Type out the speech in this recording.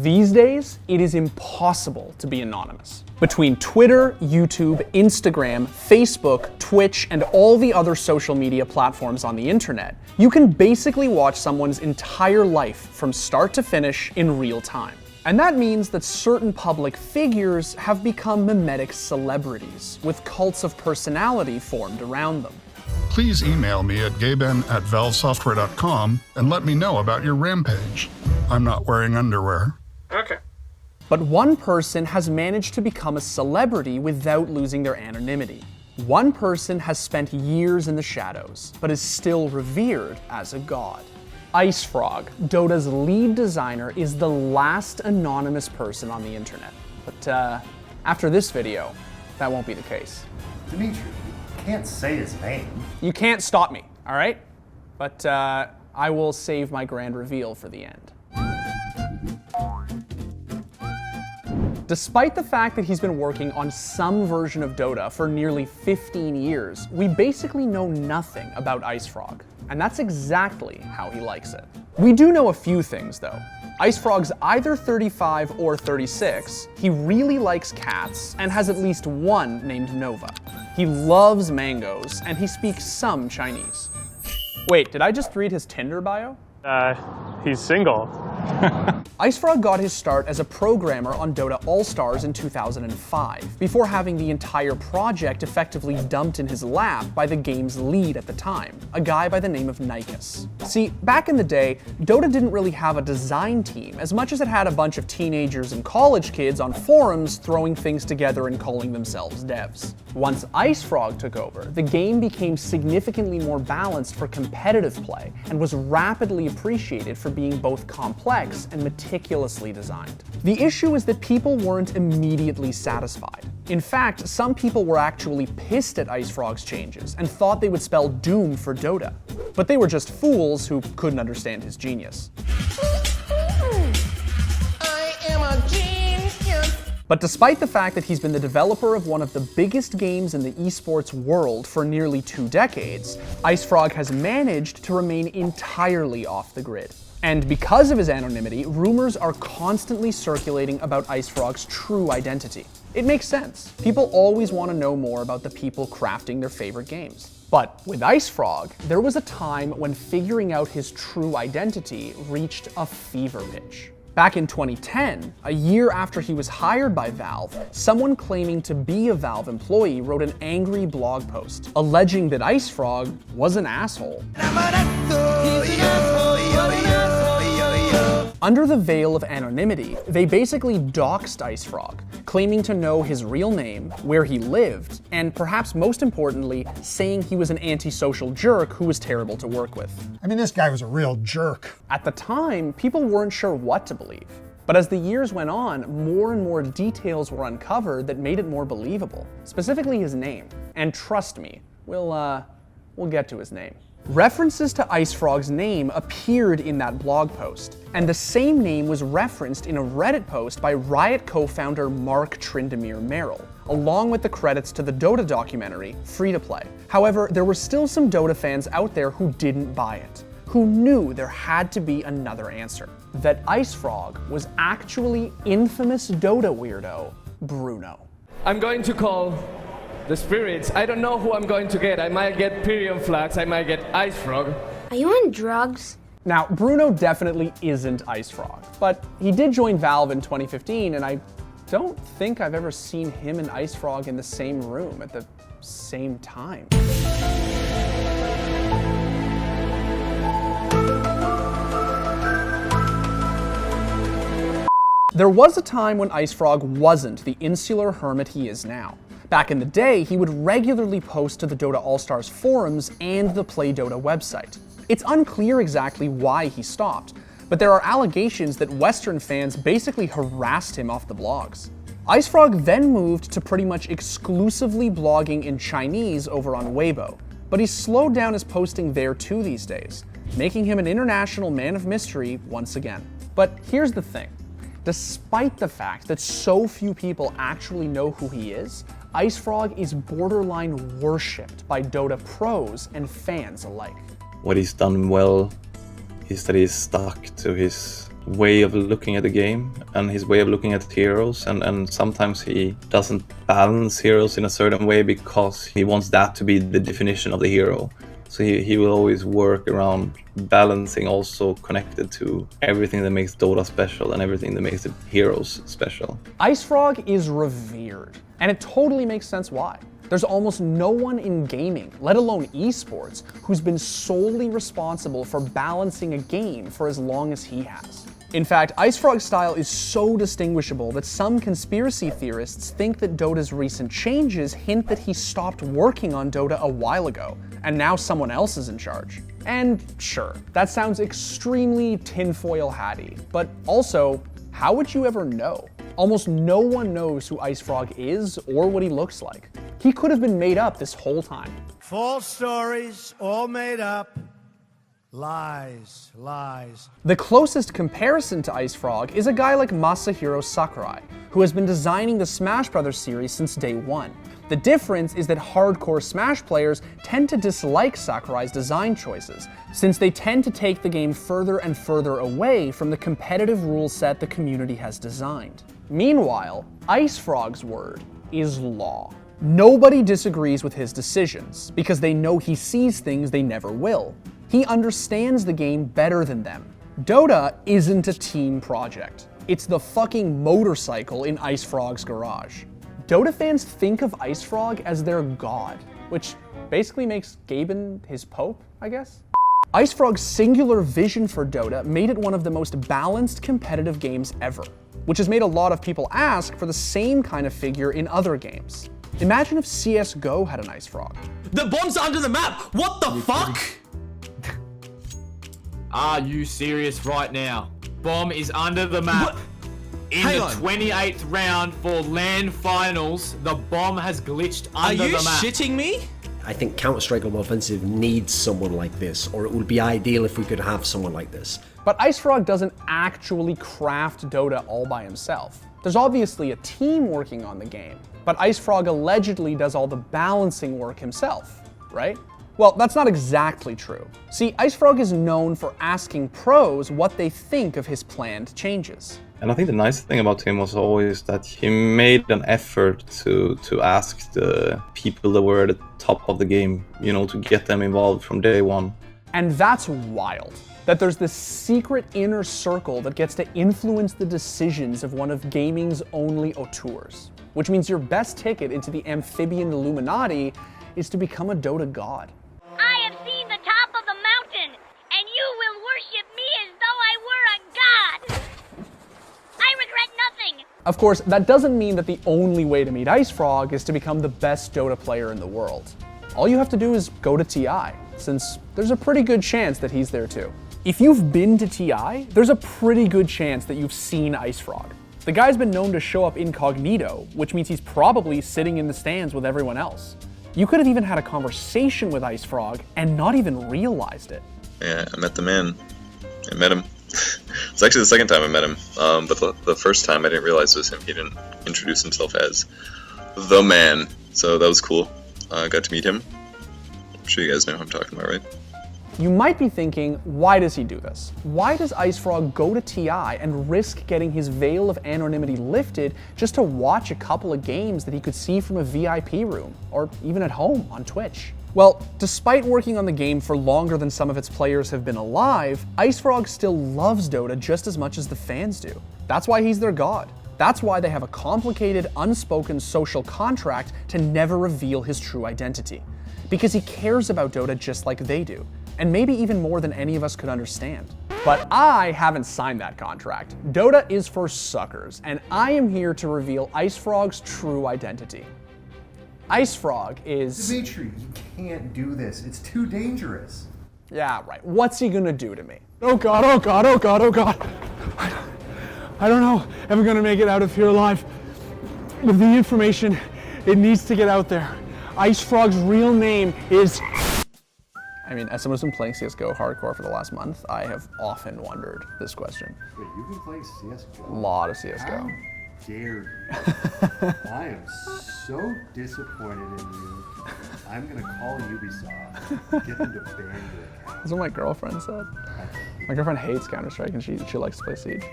These days, it is impossible to be anonymous. Between Twitter, YouTube, Instagram, Facebook, Twitch, and all the other social media platforms on the internet, you can basically watch someone's entire life from start to finish in real time. And that means that certain public figures have become memetic celebrities, with cults of personality formed around them. Please email me at gayben@valvesoftware.com and let me know about your rampage. I'm not wearing underwear. Okay. But one person has managed to become a celebrity without losing their anonymity. One person has spent years in the shadows, but is still revered as a god. IceFrog, Dota's lead designer, is the last anonymous person on the internet. But after this video, that won't be the case. Dimitri, you can't say his name. You can't stop me, all right? But I will save my grand reveal for the end. Despite the fact that he's been working on some version of Dota for nearly 15 years, we basically know nothing about IceFrog. And that's exactly how he likes it. We do know a few things though. IceFrog's either 35 or 36, he really likes cats, and has at least one named Nova. He loves mangoes, and he speaks some Chinese. Wait, did I just read his Tinder bio? He's single. IceFrog got his start as a programmer on Dota All-Stars in 2005, before having the entire project effectively dumped in his lap by the game's lead at the time, a guy by the name of Nikes. See, back in the day, Dota didn't really have a design team, as much as it had a bunch of teenagers and college kids on forums throwing things together and calling themselves devs. Once IceFrog took over, the game became significantly more balanced for competitive play, and was rapidly appreciated for being both complex and meticulously designed. The issue is that people weren't immediately satisfied. In fact, some people were actually pissed at IceFrog's changes and thought they would spell doom for Dota. But they were just fools who couldn't understand his genius. I am a genius. But despite the fact that he's been the developer of one of the biggest games in the esports world for nearly 2 decades, IceFrog has managed to remain entirely off the grid. And because of his anonymity, rumors are constantly circulating about IceFrog's true identity. It makes sense. People always want to know more about the people crafting their favorite games. But with IceFrog, there was a time when figuring out his true identity reached a fever pitch. Back in 2010, a year after he was hired by Valve, someone claiming to be a Valve employee wrote an angry blog post, alleging that IceFrog was an asshole. Under the veil of anonymity, they basically doxed IceFrog, claiming to know his real name, where he lived, and perhaps most importantly, saying he was an antisocial jerk who was terrible to work with. I mean, this guy was a real jerk. At the time, people weren't sure what to believe. But as the years went on, more and more details were uncovered that made it more believable, specifically his name. And trust me, we'll get to his name. References to IceFrog's name appeared in that blog post, and the same name was referenced in a Reddit post by Riot co-founder Mark Trindamere Merrill, along with the credits to the Dota documentary, Free to Play. However, there were still some Dota fans out there who didn't buy it, who knew there had to be another answer, that IceFrog was actually infamous Dota weirdo Bruno. I'm going to call the spirits. I don't know who I'm going to get. I might get Pyrion Flax, I might get IceFrog. Are you on drugs? Now, Bruno definitely isn't IceFrog, but he did join Valve in 2015, and I don't think I've ever seen him and IceFrog in the same room at the same time. There was a time when IceFrog wasn't the insular hermit he is now. Back in the day, he would regularly post to the Dota All-Stars forums and the Play Dota website. It's unclear exactly why he stopped, but there are allegations that Western fans basically harassed him off the blogs. IceFrog then moved to pretty much exclusively blogging in Chinese over on Weibo, but he's slowed down his posting there too these days, making him an international man of mystery once again. But here's the thing. Despite the fact that so few people actually know who he is, IceFrog is borderline worshipped by Dota pros and fans alike. What he's done well is that he's stuck to his way of looking at the game and his way of looking at heroes, and sometimes he doesn't balance heroes in a certain way because he wants that to be the definition of the hero. So he will always work around balancing, also connected to everything that makes Dota special and everything that makes the heroes special. IceFrog is revered, and it totally makes sense why. There's almost no one in gaming, let alone esports, who's been solely responsible for balancing a game for as long as he has. In fact, IceFrog's style is so distinguishable that some conspiracy theorists think that Dota's recent changes hint that he stopped working on Dota a while ago, and now someone else is in charge. And sure, that sounds extremely tinfoil hatty, but also, how would you ever know? Almost no one knows who IceFrog is or what he looks like. He could have been made up this whole time. False stories, all made up. Lies, lies. The closest comparison to IceFrog is a guy like Masahiro Sakurai, who has been designing the Smash Bros. Series since day one. The difference is that hardcore Smash players tend to dislike Sakurai's design choices, since they tend to take the game further and further away from the competitive rule set the community has designed. Meanwhile, IceFrog's word is law. Nobody disagrees with his decisions, because they know he sees things they never will. He understands the game better than them. Dota isn't a team project. It's the fucking motorcycle in IceFrog's garage. Dota fans think of IceFrog as their god, which basically makes Gaben his pope, I guess? IceFrog's singular vision for Dota made it one of the most balanced competitive games ever, which has made a lot of people ask for the same kind of figure in other games. Imagine if CSGO had an IceFrog. The bomb's under the map! What the fuck? Are you serious right now? Bomb is under the map. What? In the 28th round for LAN finals, the bomb has glitched under the map. Are you shitting me? I think Counter-Strike Global Offensive needs someone like this, or it would be ideal if we could have someone like this. But IceFrog doesn't actually craft Dota all by himself. There's obviously a team working on the game, but IceFrog allegedly does all the balancing work himself, right? Well, that's not exactly true. See, IceFrog is known for asking pros what they think of his planned changes. And I think the nice thing about him was always that he made an effort to ask the people that were at the top of the game, you know, to get them involved from day one. And that's wild, that there's this secret inner circle that gets to influence the decisions of one of gaming's only auteurs, which means your best ticket into the amphibian Illuminati is to become a Dota god. I have seen the top of the mountain, and you will worship me as though I were a god. I regret nothing. Of course, that doesn't mean that the only way to meet IceFrog is to become the best Dota player in the world. All you have to do is go to TI, since there's a pretty good chance that he's there too. If you've been to TI, there's a pretty good chance that you've seen IceFrog. The guy's been known to show up incognito, which means he's probably sitting in the stands with everyone else. You could have even had a conversation with IceFrog and not even realized it. Yeah, I met the man. I met him. It's actually the second time I met him, but the first time I didn't realize it was him. He didn't introduce himself as the man, so that was cool. I got to meet him. I'm sure you guys know who I'm talking about, right? You might be thinking, why does he do this? Why does IceFrog go to TI and risk getting his veil of anonymity lifted just to watch a couple of games that he could see from a VIP room, or even at home on Twitch? Well, despite working on the game for longer than some of its players have been alive, IceFrog still loves Dota just as much as the fans do. That's why he's their god. That's why they have a complicated, unspoken social contract to never reveal his true identity. Because he cares about Dota just like they do, and maybe even more than any of us could understand. But I haven't signed that contract. Dota is for suckers, and I am here to reveal IceFrog's true identity. IceFrog is... Dimitri, you can't do this. It's too dangerous. Yeah, right. What's he gonna do to me? Oh god, oh god, oh god, oh god. I don't know if I'm gonna make it out of here alive. With the information, it needs to get out there. IceFrog's real name is... I mean, as someone who's been playing CSGO hardcore for the last month, I have often wondered this question. Wait, you've been playing CSGO? A lot of CSGO. How dare you? I am so disappointed in you. I'm gonna call Ubisoft, get them to ban your account. That's what my girlfriend said. My girlfriend hates Counter-Strike and she likes to play Siege.